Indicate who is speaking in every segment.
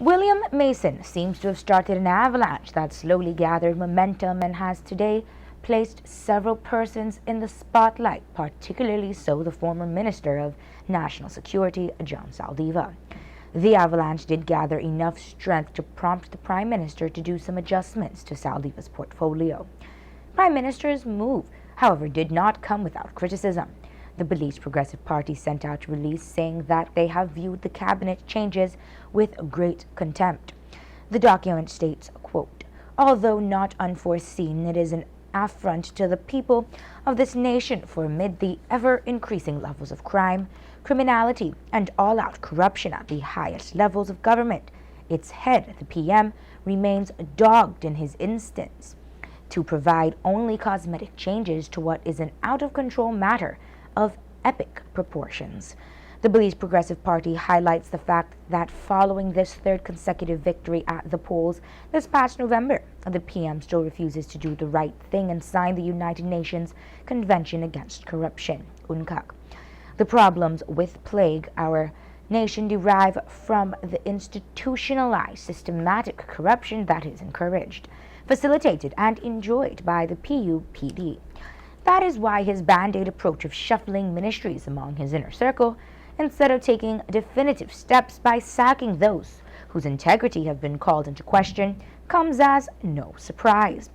Speaker 1: William Mason seems to have started an avalanche that slowly gathered momentum and has today placed several persons in the spotlight, particularly so the former Minister of National Security, John Saldiva. The avalanche did gather enough strength to prompt the Prime Minister to do some adjustments to Saldiva's portfolio. Prime Minister's move, however, did not come without criticism. The Belize Progressive Party sent out a release saying that they have viewed the cabinet changes with great contempt. The document states, quote, "Although not unforeseen, it is an affront to the people of this nation, for amid the ever-increasing levels of crime, criminality, and all-out corruption at the highest levels of government, its head, the PM, remains dogged in his instance to provide only cosmetic changes to what is an out-of-control matter of epic proportions." The Belize Progressive Party highlights the fact that following this third consecutive victory at the polls this past November, the PM still refuses to do the right thing and sign the United Nations Convention Against Corruption, UNCAC. The problems with plague our nation derive from the institutionalized, systematic corruption that is encouraged, facilitated, and enjoyed by the PUPD. That is why his band-aid approach of shuffling ministries among his inner circle, instead of taking definitive steps by sacking those whose integrity have been called into question, comes as no surprise.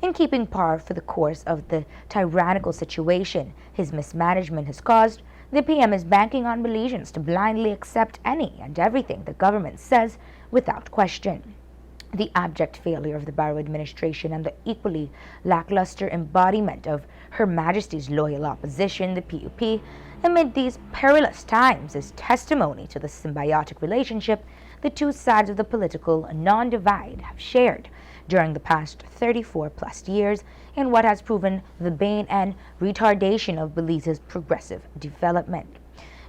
Speaker 1: In keeping par for the course of the tyrannical situation his mismanagement has caused, the PM is banking on Belizeans to blindly accept any and everything the government says without question. The abject failure of the Barrow administration and the equally lackluster embodiment of Her Majesty's loyal opposition, the PUP, amid these perilous times is testimony to the symbiotic relationship the two sides of the political non-divide have shared during the past 34-plus years in what has proven the bane and retardation of Belize's progressive development.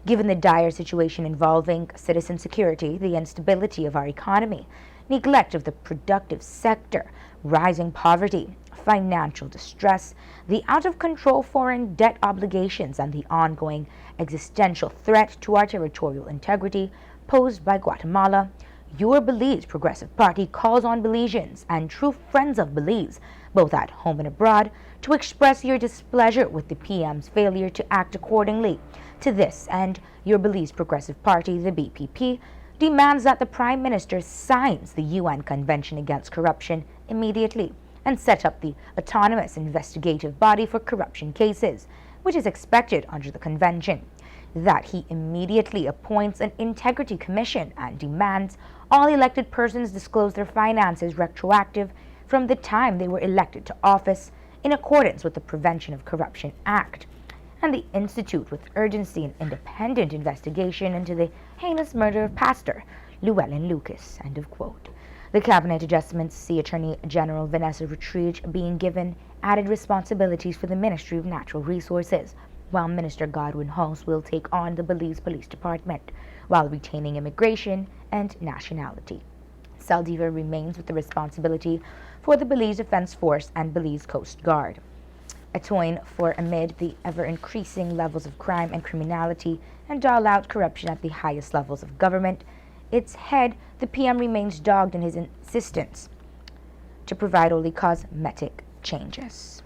Speaker 1: Given the dire situation involving citizen security, the instability of our economy, neglect of the productive sector, rising poverty, financial distress, the out-of-control foreign debt obligations, and the ongoing existential threat to our territorial integrity posed by Guatemala, your Belize Progressive Party calls on Belizeans and true friends of Belize, both at home and abroad, to express your displeasure with the PM's failure to act accordingly. To this end, your Belize Progressive Party, the BPP, demands that the Prime Minister signs the UN Convention Against Corruption immediately and set up the autonomous investigative body for corruption cases, which is expected under the Convention, that he immediately appoints an integrity commission and demands all elected persons disclose their finances retroactive from the time they were elected to office in accordance with the Prevention of Corruption Act, and the institute with urgency an independent investigation into the heinous murder of Pastor Llewellyn Lucas. End of quote. The cabinet adjustments see Attorney General Vanessa Retreat being given added responsibilities for the Ministry of Natural Resources, while Minister Godwin Hulse will take on the Belize Police Department, while retaining immigration and nationality. Saldiva remains with the responsibility for the Belize Defense Force and Belize Coast Guard. A toin for amid the ever-increasing levels of crime and criminality and all-out corruption at the highest levels of government, its head, the PM, remains dogged in his insistence to provide only cosmetic changes.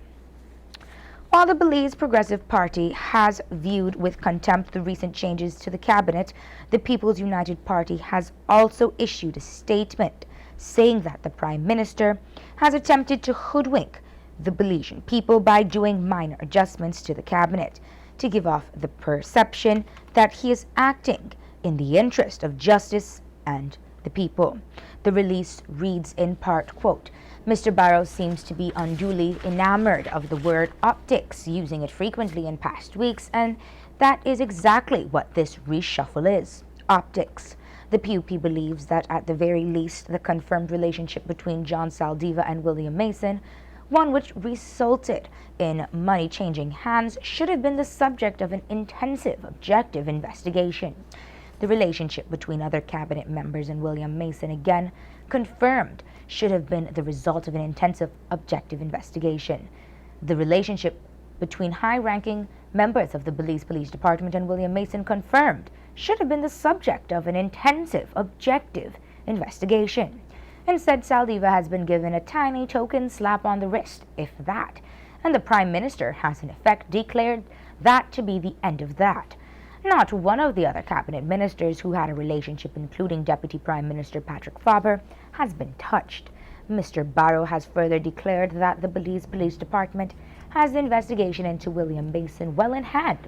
Speaker 1: While the Belize Progressive Party has viewed with contempt the recent changes to the cabinet, the People's United Party has also issued a statement saying that the Prime Minister has attempted to hoodwink the Belizean people by doing minor adjustments to the cabinet to give off the perception that he is acting in the interest of justice and the people. The release reads in part, quote, "Mr. Barrow seems to be unduly enamored of the word optics, using it frequently in past weeks, and that is exactly what this reshuffle is, optics. The PUP believes that at the very least the confirmed relationship between John Saldiva and William Mason, one which resulted in money changing hands, should have been the subject of an intensive, objective investigation. The relationship between other cabinet members and William Mason, again confirmed, should have been the result of an intensive, objective investigation. The relationship between high-ranking members of the Belize Police Department and William Mason, confirmed, should have been the subject of an intensive, objective investigation. Instead, Saldiva has been given a tiny token slap on the wrist, if that, and the Prime Minister has in effect declared that to be the end of that. Not one of the other cabinet ministers who had a relationship, including Deputy Prime Minister Patrick Faber, has been touched. Mr. Barrow has further declared that the Belize Police Department has the investigation into William Mason well in hand,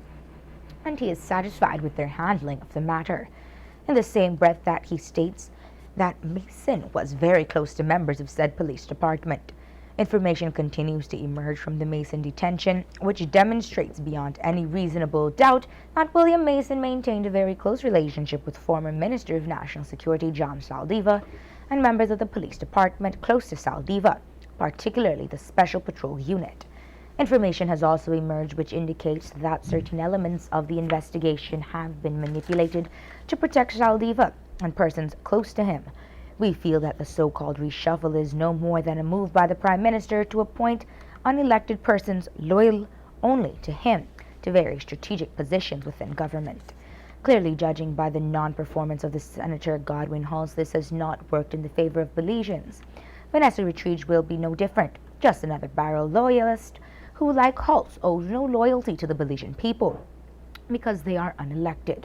Speaker 1: and he is satisfied with their handling of the matter. In the same breath that he states that Mason was very close to members of said police department. Information continues to emerge from the Mason detention, which demonstrates beyond any reasonable doubt that William Mason maintained a very close relationship with former Minister of National Security John Saldiva and members of the police department close to Saldiva, particularly the Special Patrol Unit. Information has also emerged which indicates that certain elements of the investigation have been manipulated to protect Saldiva and persons close to him. We feel that the so-called reshuffle is no more than a move by the Prime Minister to appoint unelected persons loyal only to him to various strategic positions within government. Clearly, judging by the non-performance of the Senator Godwin Halls, this has not worked in the favor of Belizeans. Vanessa Retreat will be no different, just another Barrow loyalist who, like Halls, owes no loyalty to the Belizean people because they are unelected.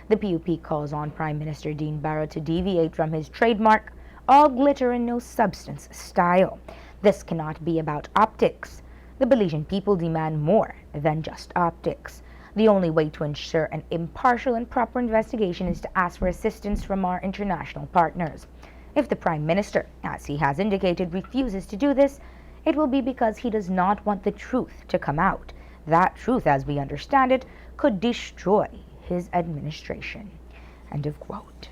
Speaker 1: The PUP calls on Prime Minister Dean Barrow to deviate from his trademark, all glitter and no substance style. This cannot be about optics. The Belizean people demand more than just optics. The only way to ensure an impartial and proper investigation is to ask for assistance from our international partners. If the Prime Minister, as he has indicated, refuses to do this, it will be because he does not want the truth to come out. That truth, as we understand it, could destroy his administration. End of quote.